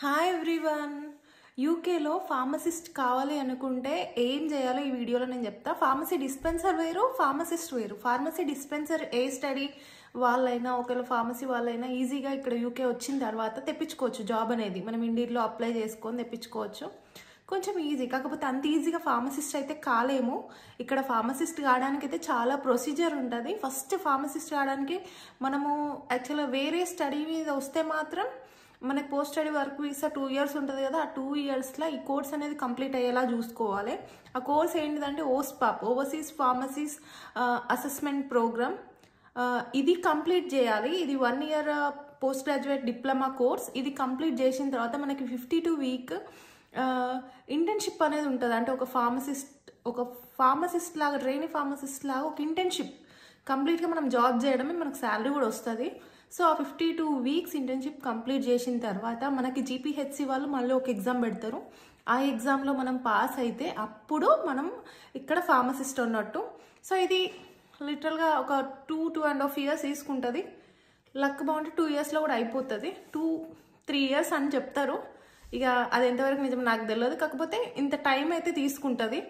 Hi everyone. యూకేలో pharmacist కావాలి అనుకుంటే ఏం చేయాలో ఈ వీడియోలో నేను చెప్తా. ఫార్మసీ డిస్పెన్సర్ వేరు, ఫార్మసిస్ట్ వేరు. ఫార్మసీ డిస్పెన్సర్ ఏ స్టడీ వాళ్ళైనా, ఒకవేళ ఫార్మసీ వాళ్ళైనా ఈజీగా ఇక్కడ యూకే వచ్చిన తర్వాత తెప్పించుకోవచ్చు. జాబ్ అనేది మనం ఇండియాలో అప్లై చేసుకొని తెప్పించుకోవచ్చు. కొంచెం ఈజీ, కాకపోతే అంత ఈజీగా ఫార్మసిస్ట్ అయితే కాలేము. ఇక్కడ ఫార్మసిస్ట్ కావడానికి అయితే చాలా ప్రొసీజర్ ఉంటుంది. ఫస్ట్ ఫార్మసిస్ట్ కావడానికి మనము యాక్చువల్గా వేరే స్టడీ మీద వస్తే మాత్రం మనకి post study work visa 2 years ఉంటుంది కదా. ఆ 2 yearsలో ఈ కోర్స్ అనేది కంప్లీట్ అయ్యేలా చూసుకోవాలి. ఆ కోర్స్ ఏంటిదంటే ఓస్పాప్, ఓవర్సీస్ ఫార్మసీస్ అసెస్మెంట్ ప్రోగ్రామ్. ఇది కంప్లీట్ చేయాలి. ఇది 1 year post graduate diploma course. ఇది కంప్లీట్ చేసిన తర్వాత మనకి 52 week ఇంటర్న్షిప్ అనేది ఉంటుంది. అంటే ఒక ఫార్మసిస్ట్ లాగా, ట్రైనింగ్ ఫార్మసిస్ట్ లాగా ఒక ఇంటర్న్షిప్ కంప్లీట్గా మనం జాబ్ చేయడమే, మనకు శాలరీ కూడా వస్తుంది. సో ఆ 52 weeks ఇంటర్న్షిప్ కంప్లీట్ చేసిన తర్వాత మనకి జీపీహెచ్సి వాళ్ళు మళ్ళీ ఒక ఎగ్జామ్ పెడతారు. ఆ ఎగ్జామ్లో మనం పాస్ అయితే అప్పుడు మనం ఇక్కడ ఫార్మసిస్ట్ అన్నట్టు. సో ఇది లిటరల్గా ఒక 2.5 years తీసుకుంటుంది. లక్ బాగుంటే 2 yearsలో కూడా అయిపోతుంది. 2-3 years అని చెప్తారు. ఇక అది ఎంతవరకు నిజం నాకు తెలియదు, కాకపోతే ఇంత టైం అయితే తీసుకుంటుంది.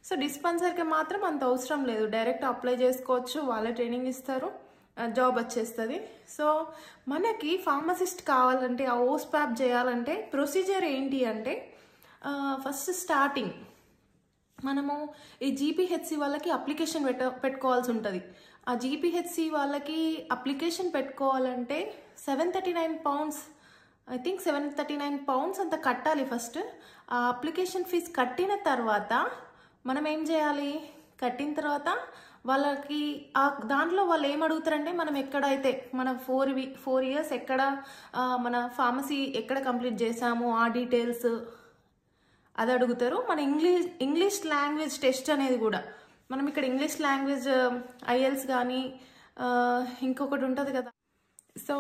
సో డిస్పెన్సర్కి మాత్రం అంత అవసరం లేదు, డైరెక్ట్ అప్లై చేసుకోవచ్చు, వాళ్ళే ట్రైనింగ్ ఇస్తారు, జాబ్ వచ్చేస్తుంది. సో మనకి ఫార్మసిస్ట్ కావాలంటే, ఆ ఓస్పాప్ చేయాలంటే ప్రొసీజర్ ఏంటి అంటే, ఫస్ట్ స్టార్టింగ్ మనము ఈ జీపీహెచ్సి వాళ్ళకి అప్లికేషన్ పెట్టుకోవాల్సి ఉంటుంది. ఆ జీపీహెచ్సి వాళ్ళకి అప్లికేషన్ పెట్టుకోవాలంటే £739, ఐ థింక్ £739 అంత కట్టాలి ఫస్ట్. ఆ అప్లికేషన్ ఫీజ్ కట్టిన తర్వాత మనం ఏం చేయాలి, కట్టిన తర్వాత వాళ్ళకి దాంట్లో వాళ్ళు ఏం అడుగుతారంటే, మనం ఎక్కడైతే మన 4 years ఎక్కడ మన ఫార్మసీ ఎక్కడ కంప్లీట్ చేసాము ఆ డీటెయిల్స్ అది అడుగుతారు. మన ఇంగ్లీష్ లాంగ్వేజ్ టెస్ట్ అనేది కూడా మనం ఇక్కడ ఇంగ్లీష్ లాంగ్వేజ్ ఐఎల్స్ కానీ ఇంకొకటి ఉంటుంది కదా. సో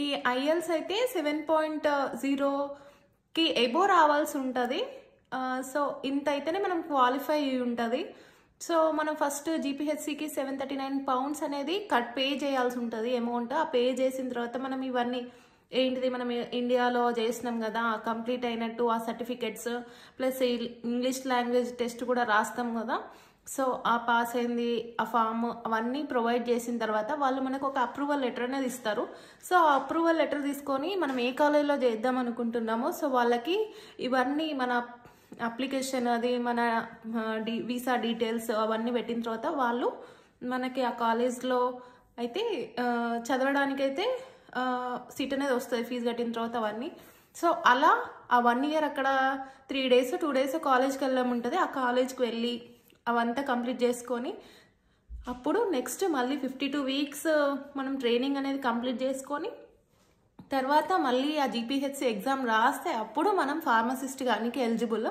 ఈ ఐఎల్స్ అయితే 7.0కి ఎబో రావాల్సి ఉంటుంది. సో ఇంత అయితేనే మనం క్వాలిఫై అయ్యి ఉంటుంది. సో మనం ఫస్ట్ జీపీహెచ్సికి £739 అనేది పే చేయాల్సి ఉంటుంది అమౌంట్. ఆ పే చేసిన తర్వాత మనం ఇవన్నీ ఏంటిది, మనం ఇండియాలో చేసినాం కదా కంప్లీట్ అయినట్టు ఆ certificates plus English language test కూడా రాస్తాం కదా. సో ఆ పాస్ అయింది, ఆ ఫామ్ అవన్నీ ప్రొవైడ్ చేసిన తర్వాత వాళ్ళు మనకు ఒక అప్రూవల్ లెటర్ అనేది ఇస్తారు. సో ఆ అప్రూవల్ లెటర్ తీసుకొని మనం ఏ కాలేజీలో చేద్దాం అనుకుంటున్నామో సో వాళ్ళకి ఇవన్నీ మన అప్లికేషన్ అది మన వీసా డీటెయిల్స్ అవన్నీ పెట్టిన తర్వాత వాళ్ళు మనకి ఆ కాలేజ్లో అయితే చదవడానికైతే సీట్ అనేది వస్తుంది ఫీజు కట్టిన తర్వాత అవన్నీ. సో అలా ఆ 1 year అక్కడ 3 days 2 days కాలేజ్కి వెళ్ళడం ఉంటుంది. ఆ కాలేజ్కి వెళ్ళి అవంతా కంప్లీట్ చేసుకొని అప్పుడు నెక్స్ట్ మళ్ళీ 52 weeks మనం ట్రైనింగ్ అనేది కంప్లీట్ చేసుకొని తర్వాత మళ్ళీ ఆ జీపీహెచ్సి ఎగ్జామ్ రాస్తే అప్పుడు మనం ఫార్మసిస్ట్ గానికి ఎలిజిబుల్.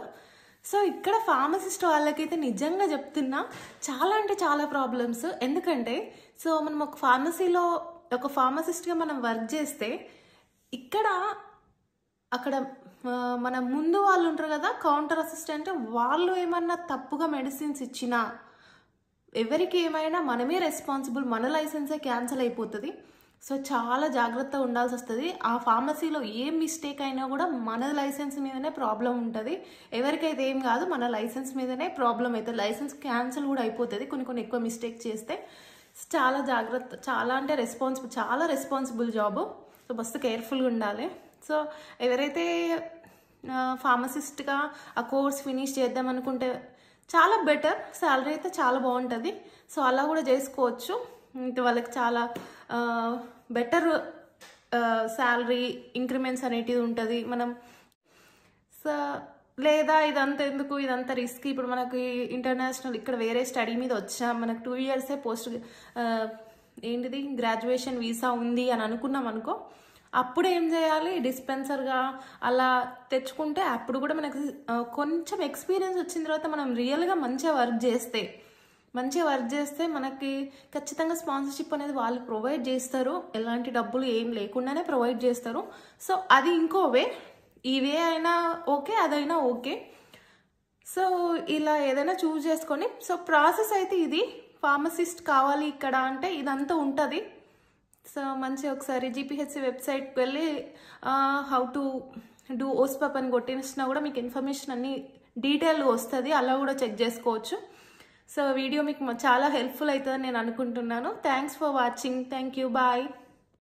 సో ఇక్కడ ఫార్మసిస్ట్ వాళ్ళకైతే నిజంగా చెప్తున్నా చాలా అంటే చాలా ప్రాబ్లమ్స్. ఎందుకంటే సో మనం ఒక ఫార్మసీలో ఒక ఫార్మసిస్ట్గా మనం వర్క్ చేస్తే ఇక్కడ అక్కడ మన ముందు వాళ్ళు ఉంటారు కదా కౌంటర్ అసిస్టెంట్, వాళ్ళు ఏమన్నా తప్పుగా మెడిసిన్స్ ఇచ్చినా ఎవరికి ఏమైనా మనమే రెస్పాన్సిబుల్, మన లైసెన్సే క్యాన్సిల్ అయిపోతుంది. సో చాలా జాగ్రత్తగా ఉండాల్సి వస్తుంది. ఆ ఫార్మసీలో ఏం మిస్టేక్ అయినా కూడా మన లైసెన్స్ మీదనే ప్రాబ్లం ఉంటుంది. ఎవరికైతే ఏం కాదు, మన లైసెన్స్ మీదనే ప్రాబ్లం అవుతుంది. లైసెన్స్ క్యాన్సిల్ కూడా అయిపోతుంది కొన్ని ఎక్కువ మిస్టేక్ చేస్తే. చాలా జాగ్రత్త, చాలా అంటే చాలా రెస్పాన్సిబుల్ జాబ్. సో మస్తు కేర్ఫుల్గా ఉండాలి. సో ఎవరైతే ఫార్మసిస్ట్గా ఆ కోర్స్ ఫినిష్ చేద్దాం అనుకుంటే చాలా బెటర్, శాలరీ అయితే చాలా బాగుంటుంది. సో అలా కూడా చేసుకోవచ్చు. వాళ్ళకి చాలా బెటర్ శాలరీ ఇంక్రిమెంట్స్ అనేటిది ఉంటుంది. మనం సో లేదా ఇదంతా ఎందుకు, ఇదంతా రిస్క్, ఇప్పుడు మనకి ఇంటర్నేషనల్ ఇక్కడ వేరే స్టడీ మీద వచ్చాం, మనకు 2 years పోస్ట్ ఏంటిది గ్రాడ్యుయేషన్ వీసా ఉంది అని అనుకున్నాం అనుకో, అప్పుడు ఏం చేయాలి, డిస్పెన్సర్గా అలా తెచ్చుకుంటే అప్పుడు కూడా మనకి కొంచెం ఎక్స్పీరియన్స్ వచ్చిన తర్వాత మనం రియల్గా మంచిగా వర్క్ చేస్తే మనకి ఖచ్చితంగా స్పాన్సర్షిప్ అనేది వాళ్ళు ప్రొవైడ్ చేస్తారు. ఎలాంటి డబ్బులు ఏం లేకుండానే ప్రొవైడ్ చేస్తారు. సో అది ఇంకో వే. ఈ వే అయినా ఓకే, అదైనా ఓకే. సో ఇలా ఏదైనా చూస్ చేసుకొని, సో ప్రాసెస్ అయితే ఇది. ఫార్మసిస్ట్ కావాలి ఇక్కడ అంటే ఇదంతా ఉంటుంది. సో మంచి ఒకసారి జీపీహెచ్సి వెబ్సైట్కి వెళ్ళి హౌ టు డూ ఓస్పాప్ అని కొట్టినా కూడా మీకు ఇన్ఫర్మేషన్ అన్ని డీటెయిల్ వస్తుంది, అలా కూడా చెక్ చేసుకోవచ్చు. సో వీడియో మీకు చాలా హెల్ప్ఫుల్ అవుతుందని నేను అనుకుంటున్నాను. Thanks for watching. Thank you. Bye.